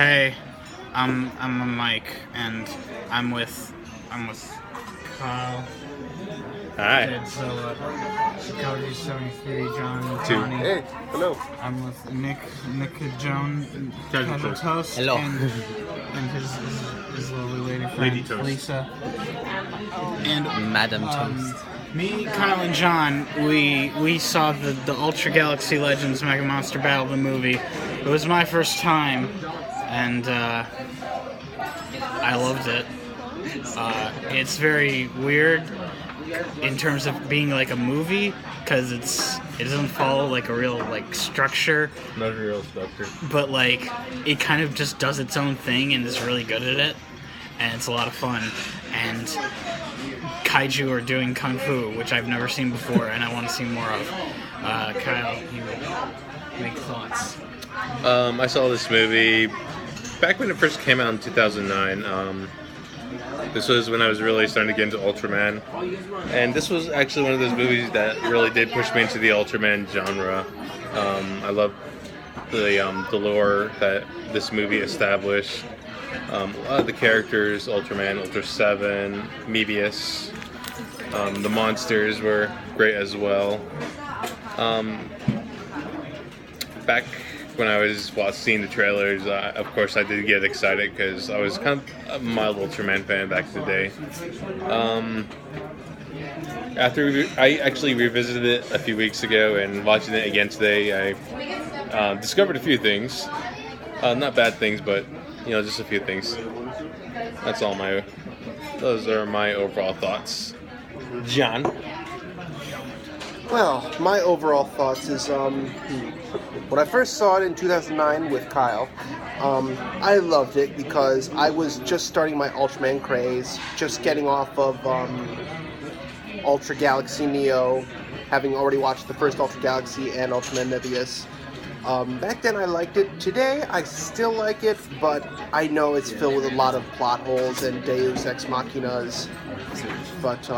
Hey, I'm Mike, and I'm with Kyle. Hi. Did Chicago 73, John, Two. Johnny. Hey, hello. I'm with Nick Joan, Casual Toast, Hello. and his lovely lady friend, Lady Toast. Lisa. And Madam Toast. me, Kyle, and John, we saw the Ultra Galaxy Legends Mega Monster Battle, the movie. It was my first time, and I loved it. It's very weird in terms of being like a movie because it doesn't follow like a real like structure, Not a real structure. but like it kind of just does its own thing and is really good at it, and it's a lot of fun. And kaiju are doing kung fu, which I've never seen before, and I want to see more of. Kyle, you make thoughts? I saw this movie back when it first came out in 2009. This was when I was really starting to get into Ultraman, and this was actually one of those movies that really did push me into the Ultraman genre. I love the lore that this movie established. A lot of the characters, Ultraman, Ultra 7, Mebius, the monsters were great as well. Back when I was seeing the trailers, of course I did get excited because I was kind of a mild Ultraman fan back in the day. After I actually revisited it a few weeks ago and watching it again today, I discovered a few things. Not bad things, but just a few things. Those are my overall thoughts. John? Well, my overall thoughts is, when I first saw it in 2009 with Kyle, I loved it because I was just starting my Ultraman craze, just getting off of Ultra Galaxy Neo, having already watched the first Ultra Galaxy and Ultraman Mebius. Back then I liked it. Today I still like it, but I know it's filled with a lot of plot holes and Deus Ex Machinas. But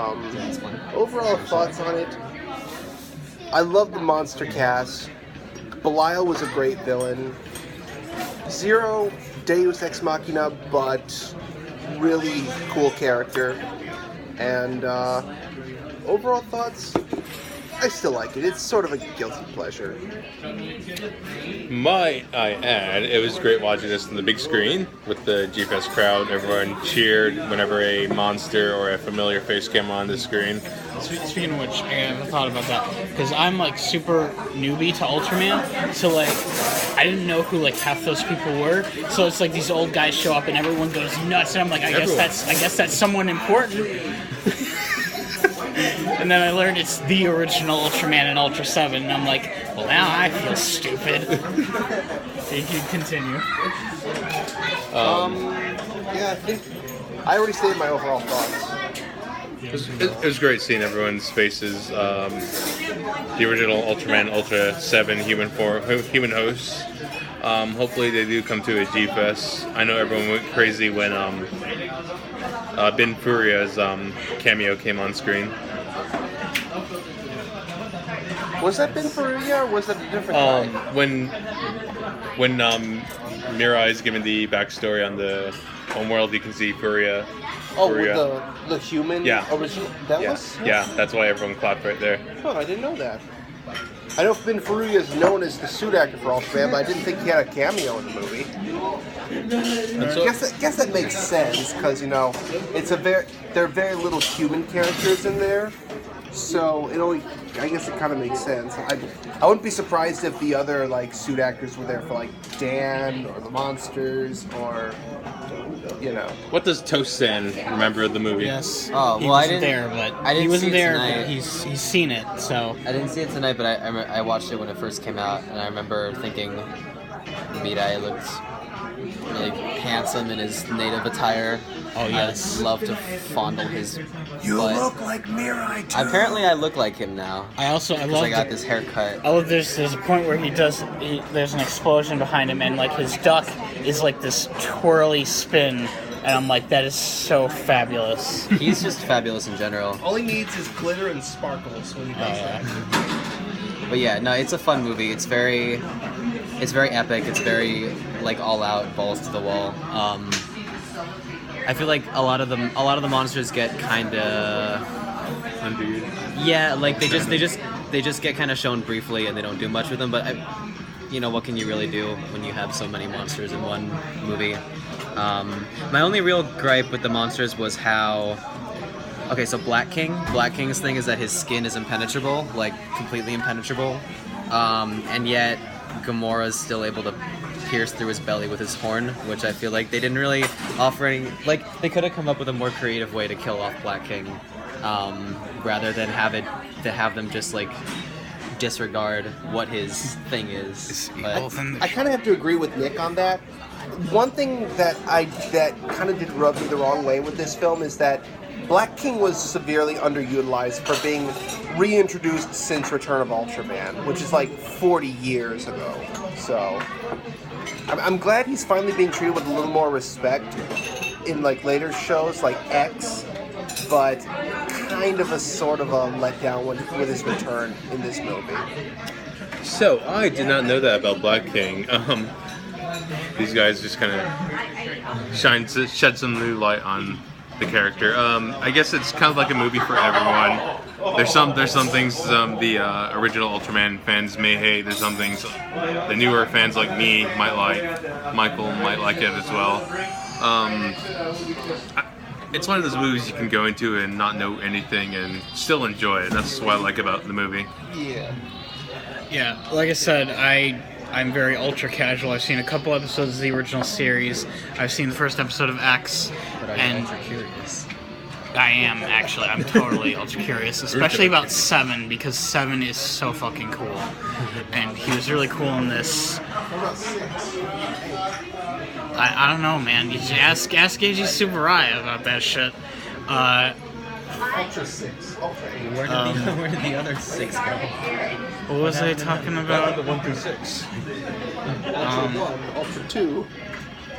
overall thoughts on it, I love the monster cast. Belial was a great villain. Zero, Deus Ex Machina, but really cool character. And overall thoughts, I still like it. It's sort of a guilty pleasure. Might I add, it was great watching this on the big screen with the GFS crowd. Everyone cheered whenever a monster or a familiar face came on the screen. Speaking of which, I haven't thought about that because I'm like super newbie to Ultraman, so like I didn't know who like half those people were. So it's like these old guys show up and everyone goes nuts, and I'm like, I guess that's someone important. And then I learned it's the original Ultraman and Ultra 7, and I'm like, well, now I feel stupid. You can continue. Yeah, I think I already stated my overall thoughts. It was great seeing everyone's faces. The original Ultraman, Ultra 7 human hosts. Hopefully they do come to a G-Fest. I know everyone went crazy when Ben Furia's cameo came on screen. Was that Ben Furia or was that a different guy? When Mirai is given the backstory on the homeworld, you can see Furia. Oh, with the human original? Yeah, that's why everyone clapped right there. Oh, I didn't know that. I know Ben Furia is known as the suit actor for Ultraman, but I didn't think he had a cameo in the movie. Guess that makes sense because there are very little human characters in there, so I guess it kind of makes sense. I wouldn't be surprised if the other suit actors were there for like Dan or the monsters or What does Toast-san remember of the movie? Yes. Oh, he well, wasn't there, but he wasn't there. But he's seen it, so I didn't see it tonight, but I watched it when it first came out, and I remember thinking Mirai looked really handsome in his native attire. Oh yes. I'd love to fondle his You butt. look like Mirai too. Apparently, I look like him now. I Because I got this haircut. Oh, there's a point where there's an explosion behind him, and like his duck is like this twirly spin, and I'm like, that is so fabulous. He's just fabulous in general. All he needs is glitter and sparkles when he does that. But yeah, no, it's a fun movie. It's It's very epic. It's very like all out, balls to the wall. I feel like a lot of the monsters get kind of like they just get kind of shown briefly and they don't do much with them. But what can you really do when you have so many monsters in one movie? My only real gripe with the monsters was how. Okay, so Black King's thing is that his skin is impenetrable, like completely impenetrable, and yet Gamora's still able to pierce through his belly with his horn, which I feel like they didn't really offer any. Like they could have come up with a more creative way to kill off Black King, rather than have them just like disregard what his thing is. But I kind of have to agree with Nick on that. One thing that kind of did rub me the wrong way with this film is that Black King was severely underutilized for being reintroduced since Return of Ultraman, which is like 40 years ago. So I'm glad he's finally being treated with a little more respect in like later shows like X, but kind of a sort of a letdown with his return in this movie. So I did not know that about Black King. These guys just kind of shed some new light on the character. I guess it's kind of like a movie for everyone. There's some things the original Ultraman fans may hate. There's some things the newer fans like me might like. Michael might like it as well. It's one of those movies you can go into and not know anything and still enjoy it. That's what I like about the movie. Yeah, like I said, I'm very ultra casual. I've seen a couple episodes of the original series. I've seen the first episode of X. But are you ultra curious? I am, actually. I'm totally ultra curious, especially about 7, because 7 is so fucking cool. And he was really cool in this. I don't know, man. You just ask Eiji Tsuburaya about that shit. Ultra 6. Where did the other 6 go? What was I talking about? The 1 through 6. Ultra 1, Ultra 2,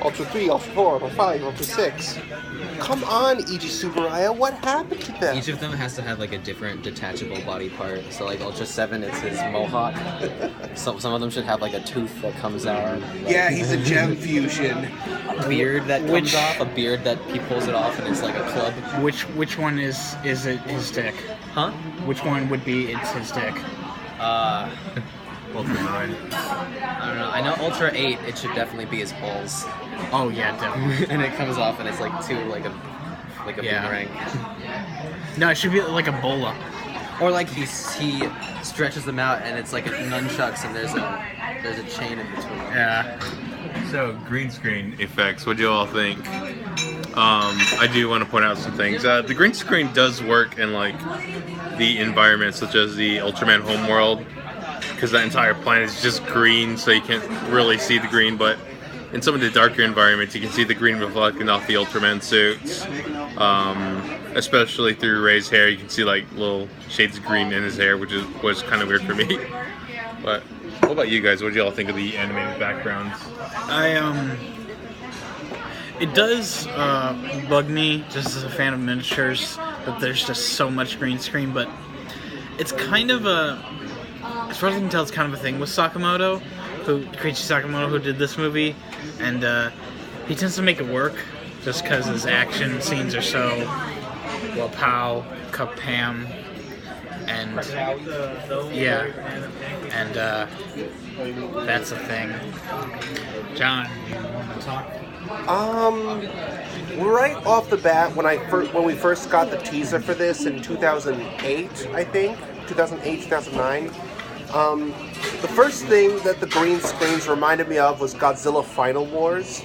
Ultra 3, Ultra 4, Ultra 5, Ultra 6. Come on, Eiji Tsuburaya, what happened to them? Each of them has to have like a different detachable body part. So like Ultra 7, it's his mohawk. Some of them should have like a tooth that comes out. Yeah, he's a gem fusion. A beard that comes off. A beard that he pulls it off and it's like a club. Which one is it his dick? Huh? Which one would be it's his dick? Ultra 9. I don't know. I know Ultra 8, it should definitely be his balls. Oh yeah, definitely. And it comes off and it's like like a boomerang. No, it should be like a bola. Or like he stretches them out and it's like a nunchucks and there's a chain in between. Yeah. So, green screen effects, what do you all think? I do want to point out some things. The green screen does work in like the environment, such as the Ultraman homeworld, because that entire planet is just green, so you can't really see the green, but in some of the darker environments, you can see the green reflecting off the Ultraman suits. Especially through Ray's hair, you can see like little shades of green in his hair, which was kind of weird for me. But what about you guys? What do y'all think of the animated backgrounds? It does bug me, just as a fan of miniatures, that there's just so much green screen, but it's kind of as far as I can tell, it's kind of a thing with Sakamoto, Koichi Sakamoto, who did this movie, and he tends to make it work, just because his action scenes are so, well, pow, cup pam, and, yeah, and that's a thing. John, you want to talk? Right off the bat, when we first got the teaser for this in 2008, I think, 2008, 2009, the first thing that the green screens reminded me of was Godzilla Final Wars,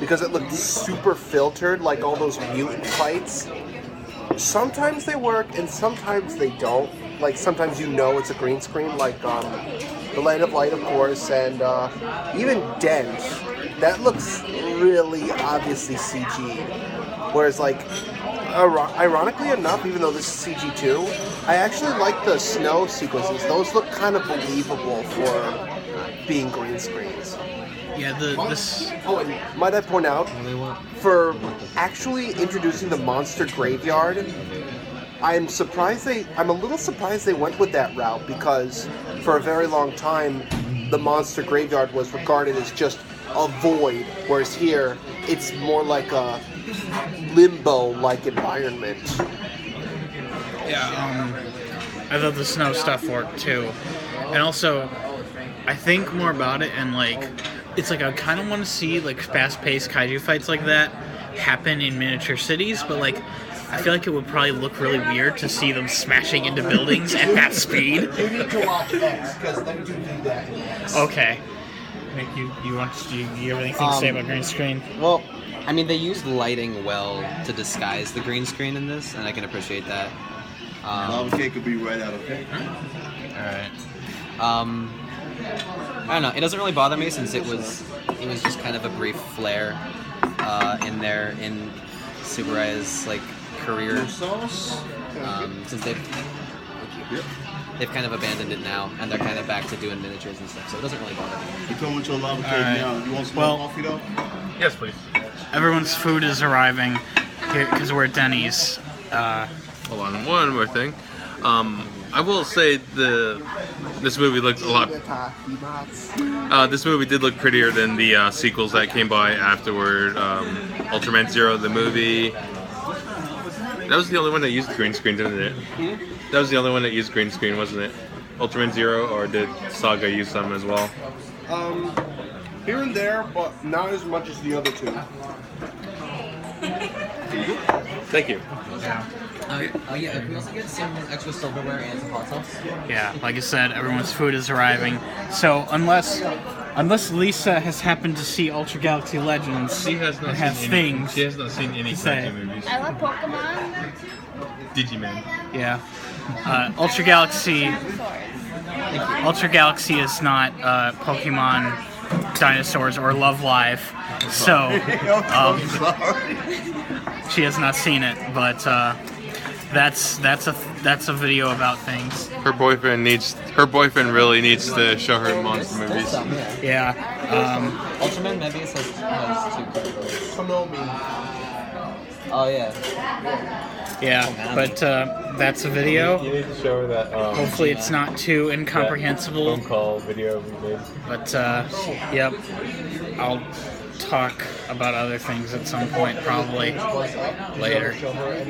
because it looked super filtered, like all those mutant fights. Sometimes they work, and sometimes they don't. Like, sometimes it's a green screen, like The Land of Light, of course, and even Dent. That looks really obviously CG. Whereas, like, ironically enough, even though this is CG too, I actually like the snow sequences. Those look kind of believable for being green screens. Yeah, Oh, and might I point out, for actually introducing the monster graveyard, I'm a little surprised they went with that route, because for a very long time, the monster graveyard was regarded as just a void, whereas here it's more like a limbo-like environment. Yeah, I thought the snow stuff worked too. And also, I think more about it and like, it's like I kind of want to see like fast-paced kaiju fights like that happen in miniature cities, but like, I feel like it would probably look really weird to see them smashing into buildings at that speed. You need to watch X, because they do that. Okay. You have anything to say about green screen? Well, I mean, they used lighting well to disguise the green screen in this, and I can appreciate that. Lava cake could be right out, okay? Alright. I don't know. It doesn't really bother me since it was just kind of a brief flare in Tsuburaya's like career. Since they've kind of abandoned it now, and they're kind of back to doing miniatures and stuff. So it doesn't really bother me. You come with your lava cake now. You want some coffee though? Yes, please. Everyone's food is arriving here because we're at Denny's. Hold on, one more thing. I will say this movie looks a lot. This movie did look prettier than the sequels that came by afterward. Ultraman Zero, the movie. That was the only one that used the green screen, didn't it? That was the only one that used green screen, wasn't it? Ultraman Zero, or did Saga use some as well? Here and there, but not as much as the other two. Thank you. Yeah. Yeah, can we also get some extra silverware and some hot sauce? Yeah, like I said, everyone's food is arriving. So unless Lisa has happened to see Ultra Galaxy Legends, She has not and has seen things. She has not seen any say. cartoon movies. I love Pokemon. Digimon. Yeah. Ultra Galaxy is not Pokemon, dinosaurs, or Love Live. So she has not seen it, but that's a video about things. Her boyfriend really needs to show her monster movies. Yeah. Ultraman Mebius has two categories. Oh yeah. Yeah, but that's a video. You need to show her that. Hopefully it's not too incomprehensible. Phone call video we made. But, yep. I'll talk about other things at some point, probably later.